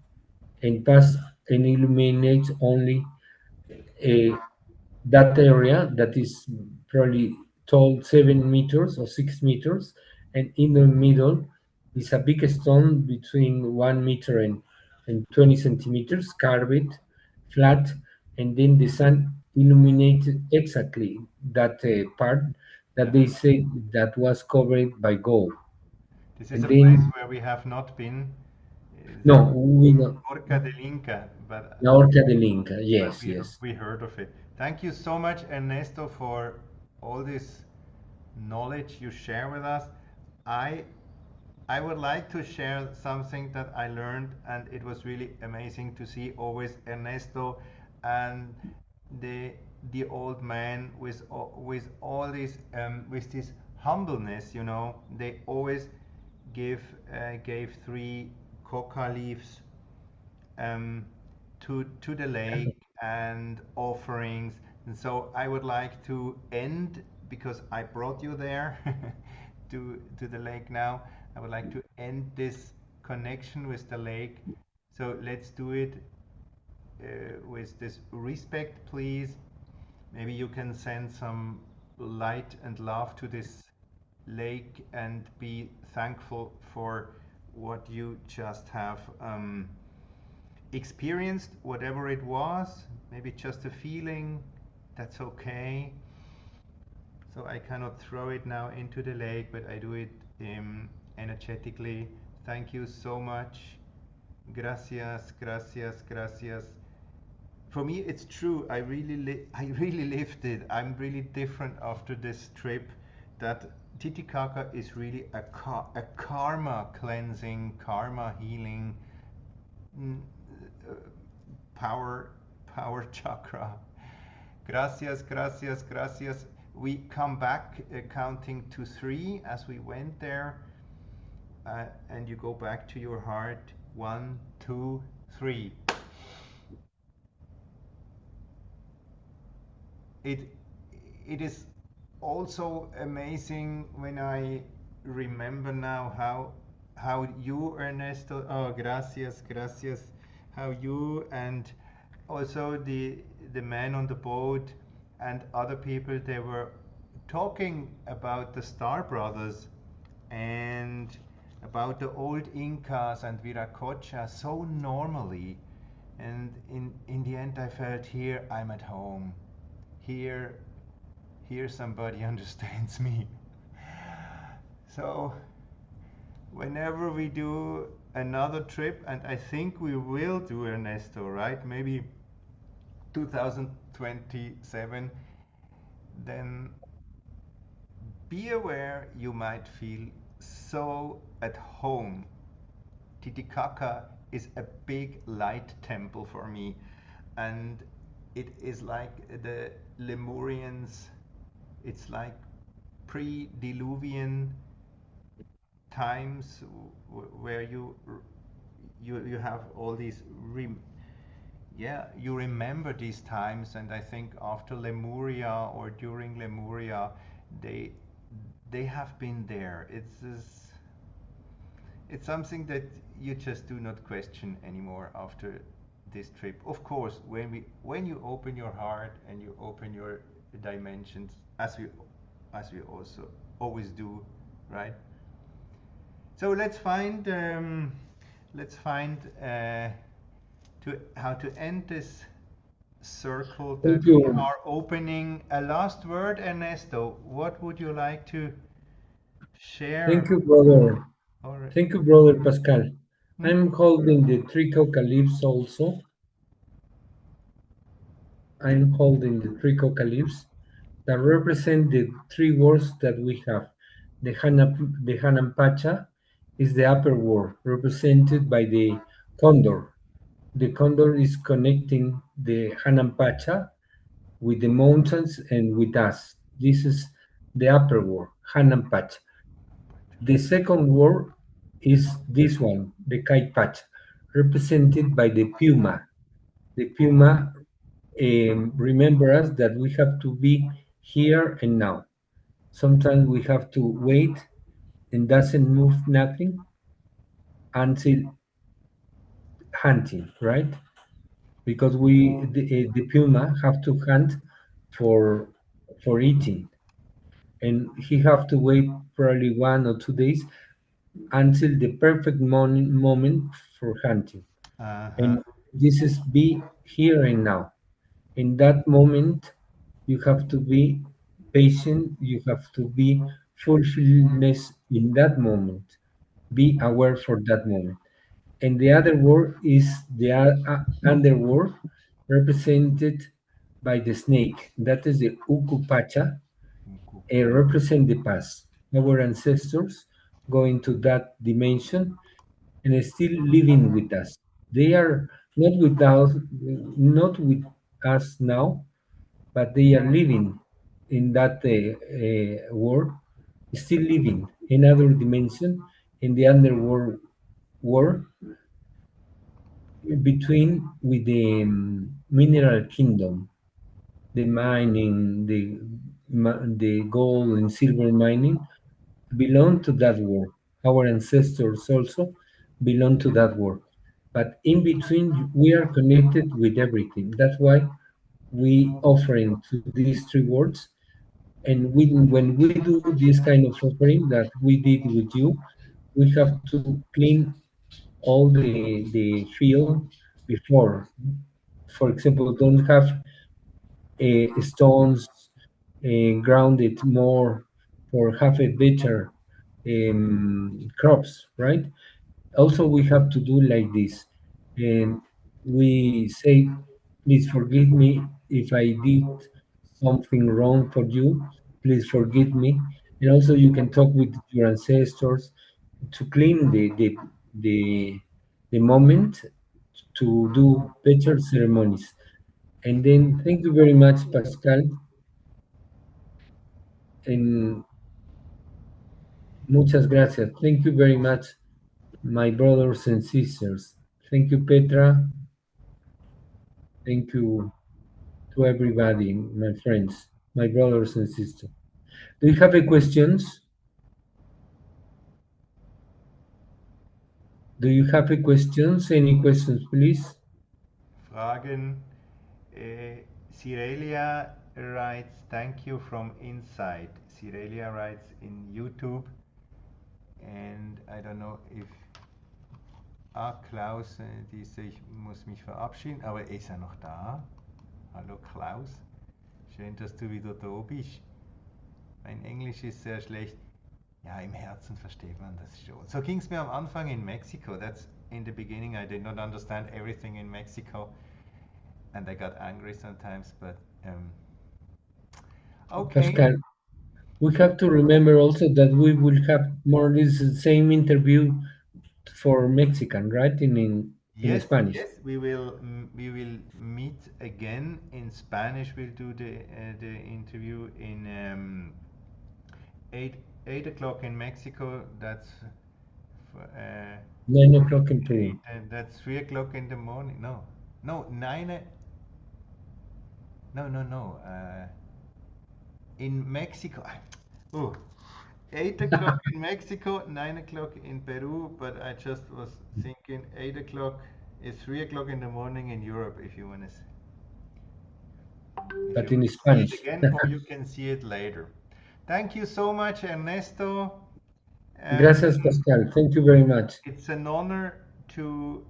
and passed and illuminates only that area that is probably tall 7 meters or 6 meters, and in the middle is a big stone between 1 meter and 20 centimeters, carved, flat, and then the sun illuminated exactly that part that they say that was covered by gold. This is And a place then, where we have not been. no, The we know, Orca del Inca, La Orca del Inca, but yes, yes. we heard of it. Thank you so much, Ernesto, for all this knowledge you share with us. I I would like to share something that I learned, and it was really amazing to see always Ernesto and the the old man with all this with this humbleness. You know, they always give gave 3 coca leaves um, to the lake and offerings. And so I would like to end, because I brought you there to the lake now. I would like to end this connection with the lake. So let's do it with this respect, please. Maybe you can send some light and love to this lake and be thankful for what you just have experienced, whatever it was. Maybe just a feeling, that's okay. So I cannot throw it now into the lake, but I do it energetically. Thank you so much. Gracias, gracias, gracias. For me, it's true. I really lived it. I'm really different after this trip. That Titicaca is really a karma cleansing, karma healing mm, uh, power chakra. Gracias, gracias, gracias. We come back counting to 3 as we went there, and you go back to your heart. 1, 2, 3. It it is also amazing when I remember now how you, Ernesto, oh, gracias, gracias, how you and also the man on the boat and other people, they were talking about the Star Brothers and about the old Incas and Viracocha so normally. And in the end, I felt, here I'm at home. Here somebody understands me. So whenever we do another trip, and I think we will do, Ernesto, right? Maybe 2027, then be aware you might feel so at home. Titicaca is a big light temple for me, and it is like the Lemurians. It's like pre-Diluvian times where you have all these you remember these times. And I think after Lemuria or during Lemuria, they they have been there. It's something that you just do not question anymore after this trip. Of course, when you open your heart and you open your dimensions, as we also always do, right? So let's find to how to end this circle, that Thank we you. are opening. A last word, Ernesto. What would you like to share? Thank you, brother. Or Thank you, brother Pascal. hmm? I'm holding the 3 coca leaves also. I'm holding the 3 coca leaves that represent the 3 worlds that we have. The Hanampacha is the upper world, represented by the condor. The condor is connecting the Hanampacha with the mountains and with us. This is the upper world, Hanampacha. The second word is this one, the Kaipacha, represented by the puma. The puma remember us that we have to be here and now. Sometimes we have to wait and doesn't move nothing until hunting, right? Because the puma have to hunt for for eating, and he have to wait probably 1 or 2 days until the perfect moment for hunting. Uh-huh. And this is be here and now. In that moment, you have to be patient. You have to be fulfillness in that moment. Be aware for that moment. And the other word is the underworld, represented by the snake. That is the ukupacha, and represent the past. Our ancestors go into that dimension and are still living with us. They are not with us now, but they are living in that world, still living in other dimension, in the underworld world, between with the mineral kingdom, the mining, the gold and silver mining belong to that world. Our ancestors also belong to that world. But in between, we are connected with everything. That's why we offering to these three words. And when we do this kind of offering that we did with you, we have to clean all the field before. For example, don't have stones grounded more for have a better crops, right? Also, we have to do like this. We say, please forgive me if I did something wrong for you. Please forgive me. And also, you can talk with your ancestors to clean the, the moment to do better ceremonies. And then, thank you very much, Pascal. And muchas gracias. Thank you very much, my brothers and sisters. Thank you, Petra. Thank you to everybody, my friends, my brothers and sisters. Do you have any questions? Do you have any questions? Any questions, please? Fragen. Sirelia writes, thank you from inside. Sirelia writes in YouTube. And I don't know if. Klaus, diese, ich muss mich verabschieden, aber ist er noch da? Hallo Klaus, schön, dass du wieder da bist. Mein Englisch ist sehr schlecht. Ja, im Herzen versteht man das schon. So ging es mir am Anfang in Mexico. That's in the beginning I did not understand everything in Mexico. And I got angry sometimes, but okay. Pascal, we have to remember also that we will have more or less the same interview for Mexican, right? In Yes, Spanish. yes, we will meet again in Spanish. We'll do the interview in 8 o'clock in Mexico. That's 9 o'clock in Peru. that's 3 o'clock in the morning. No, no, 9. No. In Mexico. Oh, 8 o'clock in Mexico, 9 o'clock in Peru. But I just was thinking 8 o'clock is 3 o'clock in the morning in Europe. If you want to. But You in want to see Spanish. it again, or you can see it later. Thank you so much, Ernesto. Gracias, Pascal. Thank you very much. It's an honor to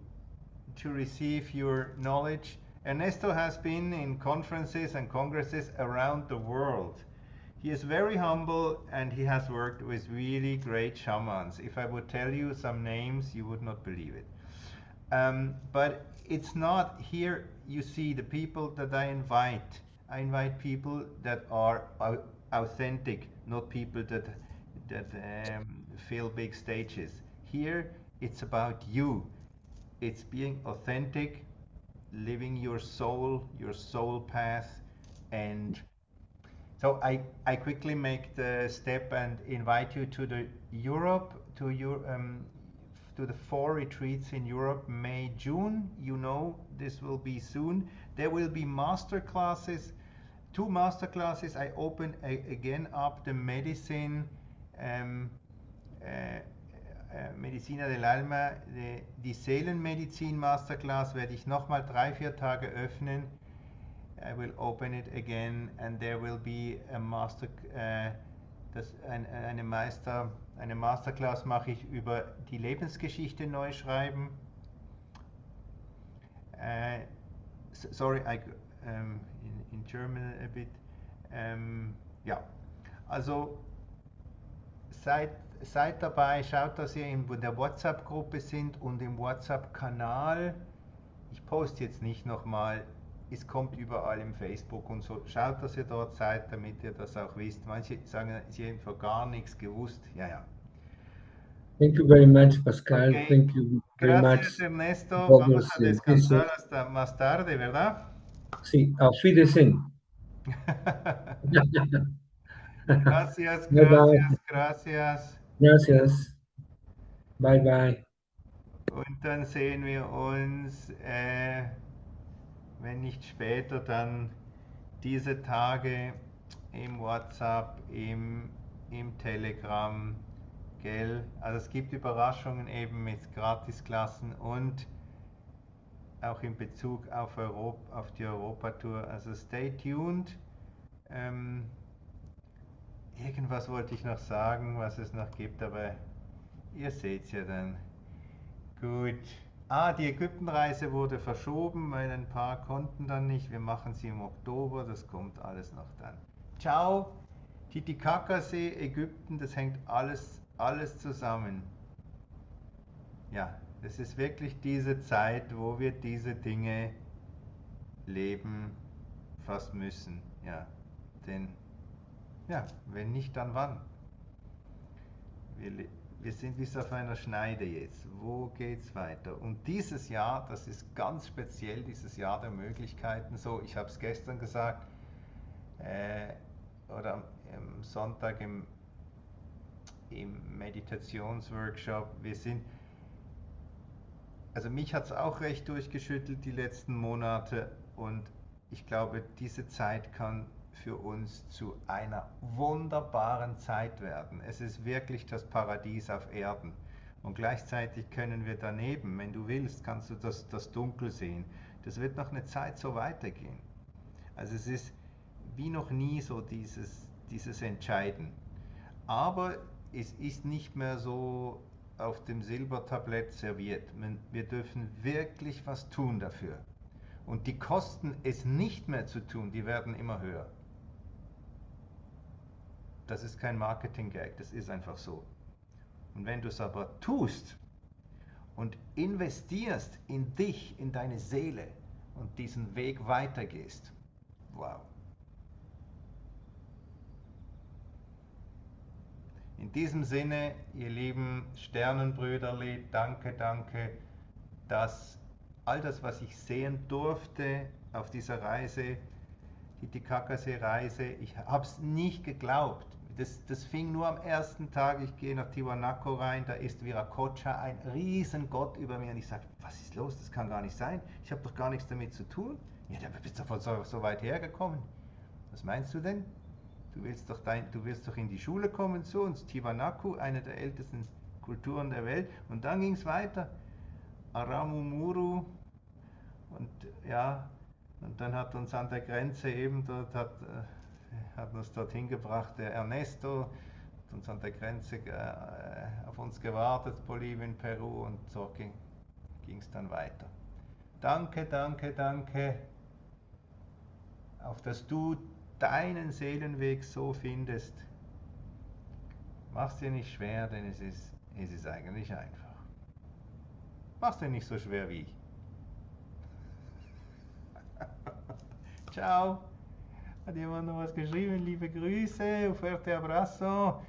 receive your knowledge. Ernesto has been in conferences and congresses around the world. He is very humble and he has worked with really great shamans. If I would tell you some names, you would not believe it. But it's not here. You see the people that I invite. I invite people that are authentic, not people that fill big stages. Here, it's about you. It's being authentic, living your soul path, and so I quickly make the step and invite you to the Europe to the 4 retreats in Europe, May, June. You know this will be soon. There will be master classes, 2 master classes. I open again up the medicine. Medicina del Alma, die Seelenmedizin Masterclass werde ich nochmal 3-4 Tage öffnen. I will open it again and there will be a eine Masterclass mache ich über die Lebensgeschichte neu schreiben. Sorry, in German a bit. Ja, also seid dabei, schaut, dass ihr in der WhatsApp-Gruppe sind und im WhatsApp-Kanal. Ich poste jetzt nicht nochmal, es kommt überall im Facebook und so. Schaut, dass ihr dort seid, damit ihr das auch wisst. Manche sagen, sie haben vor gar nichts gewusst. Ja, ja. Thank you very much, Pascal. Okay. Thank you very Gracias, much. Ernesto. Todos, Vamos a descansar hasta más tarde, ¿verdad? Sí, auf Wiedersehen. Gracias, Bye bye. gracias, gracias. Gracias. Bye bye. Und dann sehen wir uns, wenn nicht später, dann diese Tage im WhatsApp, im Telegram, gell? Also es gibt Überraschungen eben mit Gratisklassen und auch in Bezug auf die Europatour. Also stay tuned. Irgendwas wollte ich noch sagen, was es noch gibt, aber ihr seht es ja dann. Gut. Die Ägyptenreise wurde verschoben, weil ein paar konnten dann nicht. Wir machen sie im Oktober, das kommt alles noch dann. Ciao. Titicacasee, Ägypten, das hängt alles zusammen. Ja, es ist wirklich diese Zeit, wo wir diese Dinge leben fast müssen. Ja, denn, ja, wenn nicht, dann wann? Wir sind wie auf einer Schneide jetzt. Wo geht's weiter? Und dieses Jahr, das ist ganz speziell, dieses Jahr der Möglichkeiten. So, ich habe es gestern gesagt, oder am Sonntag im Meditationsworkshop. Also mich hat es auch recht durchgeschüttelt die letzten Monate und ich glaube, diese Zeit kann für uns zu einer wunderbaren Zeit werden. Es ist wirklich das Paradies auf Erden. Und gleichzeitig können wir daneben, wenn du willst, kannst du das Dunkel sehen. Das wird noch eine Zeit so weitergehen. Also es ist wie noch nie so dieses Entscheiden. Aber es ist nicht mehr so auf dem Silbertablett serviert. Wir dürfen wirklich was tun dafür. Und die Kosten, es nicht mehr zu tun, die werden immer höher. Das ist kein Marketing-Gag, das ist einfach so. Und wenn du es aber tust und investierst in dich, in deine Seele und diesen Weg weitergehst, wow. In diesem Sinne, ihr lieben Sternenbrüderli, danke, danke, dass all das, was ich sehen durfte auf dieser Reise, die Titicacasee-Reise, ich habe es nicht geglaubt. Das fing nur am ersten Tag, ich gehe nach Tiwanaku rein, da ist Viracocha, ein Riesengott über mir und ich sage, was ist los, das kann gar nicht sein, ich habe doch gar nichts damit zu tun. Ja, du bist doch so weit hergekommen. Was meinst du denn? Du wirst doch in die Schule kommen zu uns, Tiwanaku, eine der ältesten Kulturen der Welt. Und dann ging es weiter. Aramumuru und ja, und dann hat uns an der Grenze eben hat uns dorthin gebracht, der Ernesto, hat uns an der Grenze auf uns gewartet, Bolivien, Peru und so ging es dann weiter. Danke, danke, danke, auf dass du deinen Seelenweg so findest. Mach's dir nicht schwer, denn es ist eigentlich einfach. Mach's dir nicht so schwer wie ich. Ciao. Hat jemand noch was geschrieben? Liebe Grüße, un fuerte abrazo.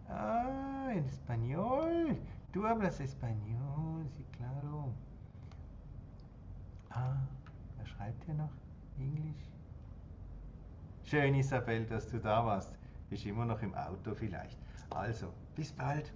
En español. Du hablas español, sí, claro. Wer schreibt hier noch? Englisch? Schön, Isabel, dass du da warst. Bist immer noch im Auto vielleicht. Also, bis bald.